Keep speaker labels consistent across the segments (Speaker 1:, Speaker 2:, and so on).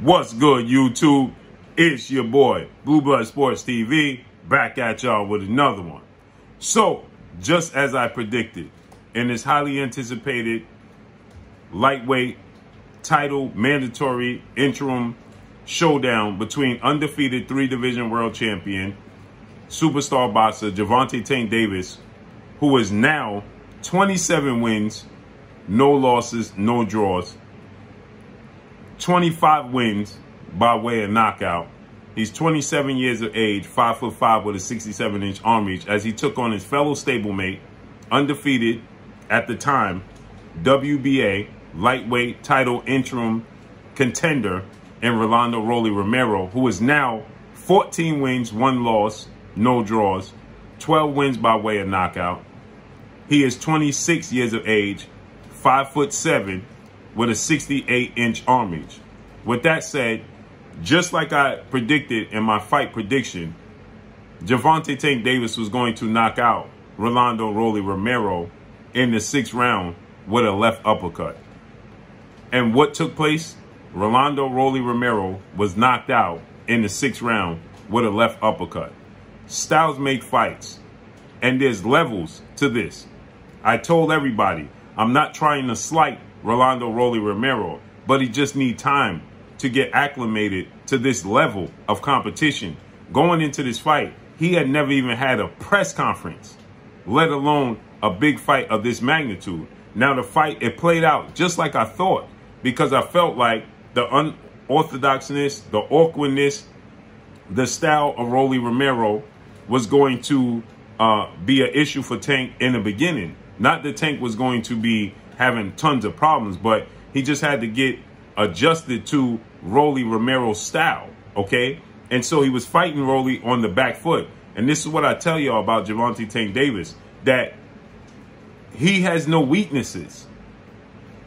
Speaker 1: What's good, YouTube? It's your boy, Blue Blood Sports TV, back at y'all with another one. So, just as I predicted, in this highly anticipated lightweight title mandatory interim showdown between undefeated 3-division world champion, superstar boxer Gervonta Tank Davis, who is now 27 wins, no losses, no draws, 25 wins by way of knockout. He's 27 years of age, 5'5" with a 67-inch arm reach, as he took on his fellow stablemate, undefeated at the time, WBA lightweight title interim contender in Rolando Romero, who is now 14 wins, 1 loss, no draws, 12 wins by way of knockout. He is 26 years of age, 5'7", with a 68-inch arm reach. With that said, just like I predicted in my fight prediction, Gervonta Tank Davis was going to knock out Rolando Romero in the 6th round with a left uppercut. And what took place? Rolando Romero was knocked out in the 6th round with a left uppercut. Styles make fights, and there's levels to this. I told everybody, I'm not trying to slight Rolando Romero, but he just needs time to get acclimated to this level of competition. Going into this fight, he had never even had a press conference, let alone a big fight of this magnitude. Now the fight, it played out just like I thought, because I felt like the unorthodoxness, the awkwardness, the style of Romero was going to be an issue for Tank in the beginning. Not that Tank was going to be having tons of problems, but he just had to get adjusted to Romero's style, okay? And so he was fighting Rolly on the back foot. And this is what I tell y'all about Gervonta Tank Davis, that he has no weaknesses.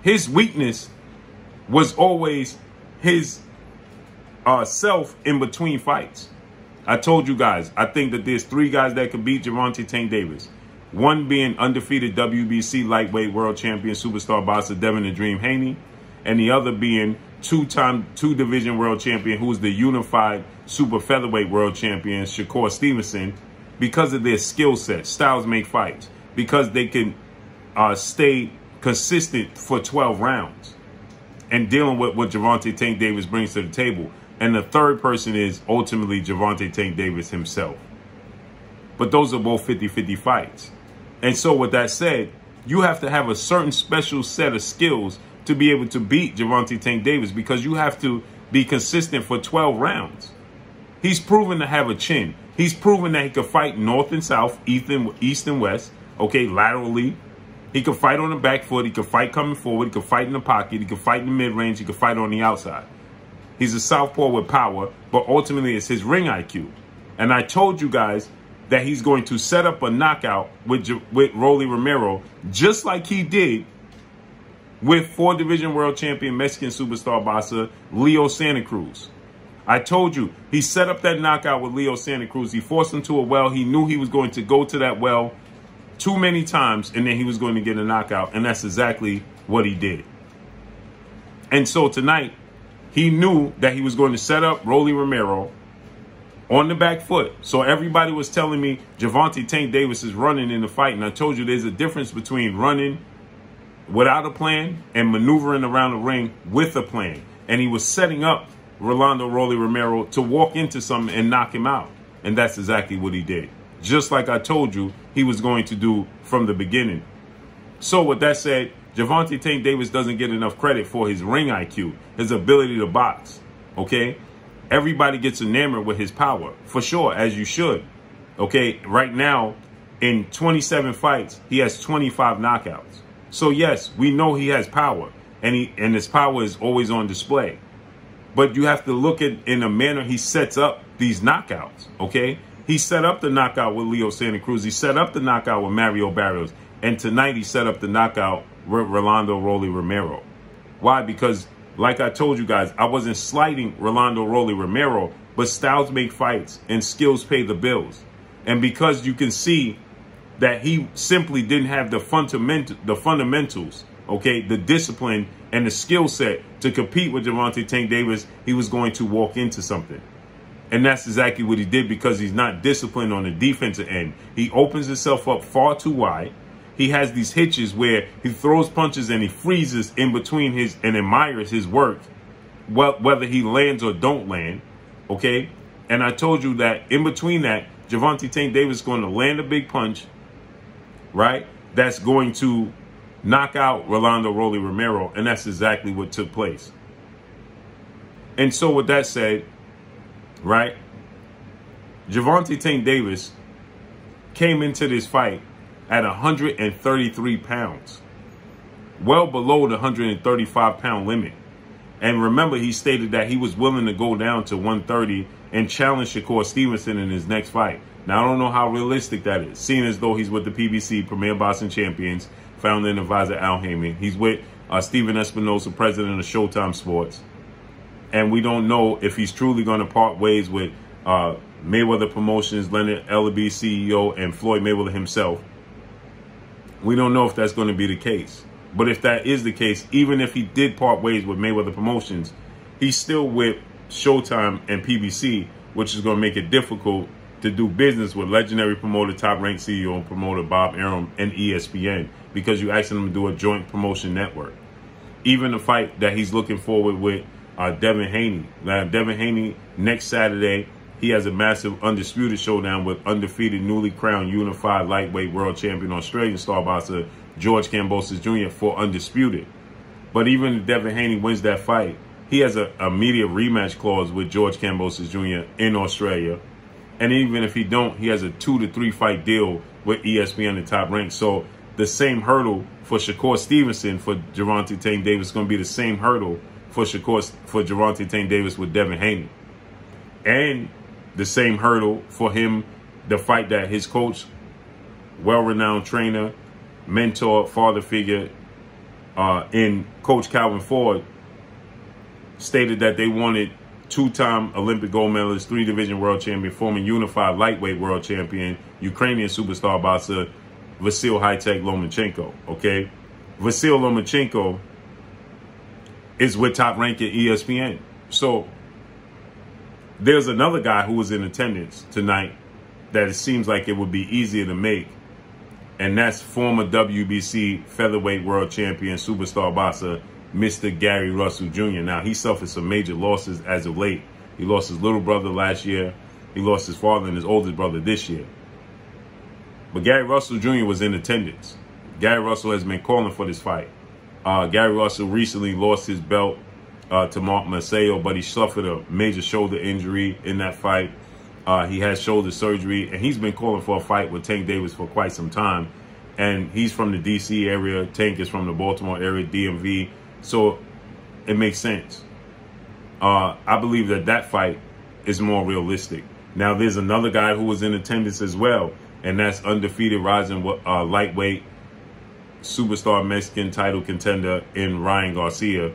Speaker 1: His weakness was always his self in between fights. I told you guys, I think that there's 3 guys that could beat Gervonta Tank Davis. One being undefeated WBC lightweight world champion superstar boxer Devin the Dream Haney, and the other being 2-time 2-division world champion, who's the unified super featherweight world champion, Shakur Stevenson, because of their skill set. Styles make fights, because they can stay consistent for 12 rounds and dealing with what Gervonta Tank Davis brings to the table. And the third person is ultimately Gervonta Tank Davis himself. But those are both 50-50 fights. And so with that said, you have to have a certain special set of skills to be able to beat Gervonta Tank Davis, because you have to be consistent for 12 rounds. He's proven to have a chin. He's proven that he could fight north and south, east and west, okay, laterally. He could fight on the back foot. He could fight coming forward. He could fight in the pocket. He could fight in the mid-range. He could fight on the outside. He's a southpaw with power, but ultimately it's his ring IQ. And I told you guys that he's going to set up a knockout with Romero, just like he did with 4-division world champion Mexican superstar boxer Leo Santa Cruz. I told you, he set up that knockout with Leo Santa Cruz. He forced him to a well. He knew he was going to go to that well too many times, and then he was going to get a knockout, and that's exactly what he did. And so tonight, he knew that he was going to set up Romero on the back foot. So everybody was telling me Gervonta Tank Davis is running in the fight. And I told you there's a difference between running without a plan and maneuvering around the ring with a plan. And he was setting up Rolando Romero to walk into something and knock him out. And that's exactly what he did. Just like I told you he was going to do from the beginning. So with that said, Gervonta Tank Davis doesn't get enough credit for his ring IQ, his ability to box, okay? Everybody gets enamored with his power, for sure, as you should, okay? Right now, in 27 fights, he has 25 knockouts. So yes, we know he has power, and his power is always on display. But you have to look at in a manner he sets up these knockouts, okay? He set up the knockout with Leo Santa Cruz. He set up the knockout with Mario Barrios. And tonight he set up the knockout with Rolando Romero. Why? Because, like I told you guys, I wasn't slighting Rolando Romero, but styles make fights and skills pay the bills. And because you can see that he simply didn't have the fundamentals okay, the discipline and the skill set to compete with Gervonta Tank Davis, he was going to walk into something. And that's exactly what he did, because he's not disciplined on the defensive end. He opens himself up far too wide. He has these hitches where he throws punches and he freezes in between his and admires his work, whether he lands or don't land, okay? And I told you that in between that, Gervonta Tank Davis is going to land a big punch, right? That's going to knock out Rolando Rolly Romero, and that's exactly what took place. And so with that said, right, Gervonta Tank Davis came into this fight at 133 pounds, well below the 135-pound limit. And remember, he stated that he was willing to go down to 130 and challenge Shakur Stevenson in his next fight. Now, I don't know how realistic that is, seeing as though he's with the PBC, Premier Boxing Champions, founder and advisor Al Heyman. He's with Steven Espinosa, president of Showtime Sports. And we don't know if he's truly going to part ways with Mayweather Promotions, Leonard Ellaby, CEO, and Floyd Mayweather himself. We don't know if that's going to be the case. But if that is the case, even if he did part ways with Mayweather Promotions, he's still with Showtime and PBC, which is going to make it difficult to do business with legendary promoter, top-ranked CEO and promoter Bob Arum and ESPN, because you're asking them to do a joint promotion network. Even the fight that he's looking forward with Devin Haney. Now, Devin Haney, next Saturday, he has a massive undisputed showdown with undefeated, newly crowned unified lightweight world champion Australian star boxer George Kambosos Jr. for undisputed. But even if Devin Haney wins that fight, he has an immediate rematch clause with George Kambosos Jr. in Australia. And even if he don't, he has a 2 to 3 fight deal with ESPN and Top Rank. So the same hurdle for Shakur Stevenson for Gervonta Tank Davis is going to be the same hurdle for Gervonta Tank Davis with Devin Haney. And the same hurdle for him, the fight that his coach, well-renowned trainer, mentor, father figure in Coach Calvin Ford, stated that they wanted two-time Olympic gold medalist, 3-division world champion, former unified lightweight world champion, Ukrainian superstar boxer Vasyl High-Tech Lomachenko, okay? Vasyl Lomachenko is with Top Rank at ESPN. So there's another guy who was in attendance tonight that it seems like it would be easier to make, and that's former WBC featherweight world champion, superstar boxer, Mr. Gary Russell Jr. Now, he suffered some major losses as of late. He lost his little brother last year. He lost his father and his oldest brother this year. But Gary Russell Jr. was in attendance. Gary Russell has been calling for this fight. Gary Russell recently lost his belt to Mark Maceo, but he suffered a major shoulder injury in that fight. He had shoulder surgery, and he's been calling for a fight with Tank Davis for quite some time. And he's from the D.C. area. Tank is from the Baltimore area, DMV. So it makes sense. I believe that that fight is more realistic. Now, there's another guy who was in attendance as well, and that's undefeated rising lightweight superstar Mexican title contender in Ryan Garcia,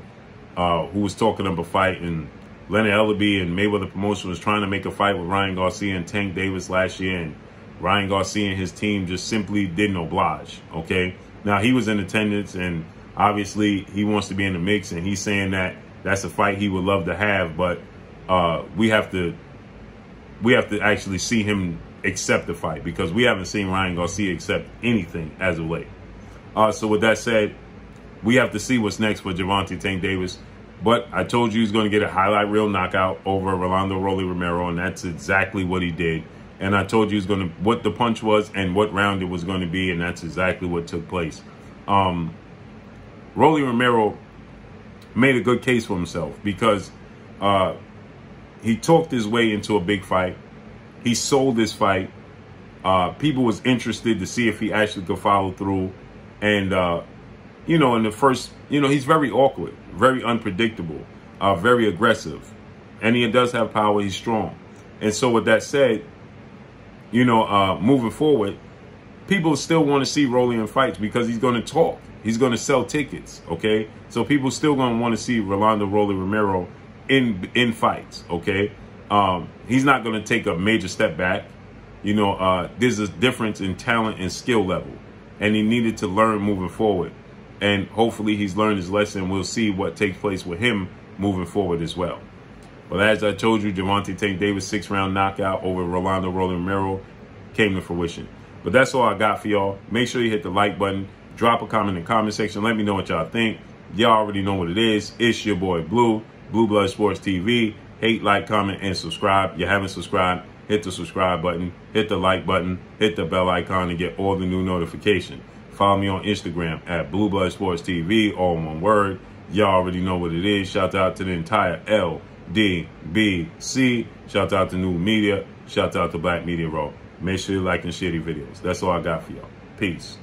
Speaker 1: who was talking up a fight. And Leonard Ellaby and Mayweather Promotion was trying to make a fight with Ryan Garcia and Tank Davis last year, and Ryan Garcia and his team just simply didn't oblige, okay? Now, he was in attendance, and obviously he wants to be in the mix, and he's saying that that's a fight he would love to have, but we have to actually see him accept the fight, because we haven't seen Ryan Garcia accept anything as of late. So with that said, we have to see what's next for Gervonta Tank Davis. But I told you he's going to get a highlight reel knockout over Rolando Rolly Romero, and that's exactly what he did. And I told you what the punch was and what round it was going to be, and that's exactly what took place. Rolly Romero made a good case for himself, because he talked his way into a big fight. He sold this fight. People was interested to see if he actually could follow through. And, in the first, he's very awkward, very unpredictable, very aggressive. And he does have power. He's strong. And so with that said, moving forward, people still want to see Rolly in fights, because he's going to talk. He's going to sell tickets, okay? So people still going to want to see Rolando Rolly Romero in fights, okay? He's not going to take a major step back. There's a difference in talent and skill level, and he needed to learn moving forward. And hopefully he's learned his lesson. We'll see what takes place with him moving forward as well. But as I told you, Gervonta Tank Davis 6-round knockout over Rolando Romero came to fruition. But that's all I got for y'all. Make sure you hit the like button. Drop a comment in the comment section. Let me know what y'all think. Y'all already know what it is. It's your boy Blue, Blue Blood Sports TV. Hate, like, comment, and subscribe. You haven't subscribed, hit the subscribe button, hit the like button, hit the bell icon to get all the new notifications. Follow me on Instagram at Blue Blood Sports TV, all in one word. Y'all already know what it is. Shout out to the entire LDBC. Shout out to New Media. Shout out to Black Media Row. Make sure you like and share these videos. That's all I got for y'all. Peace.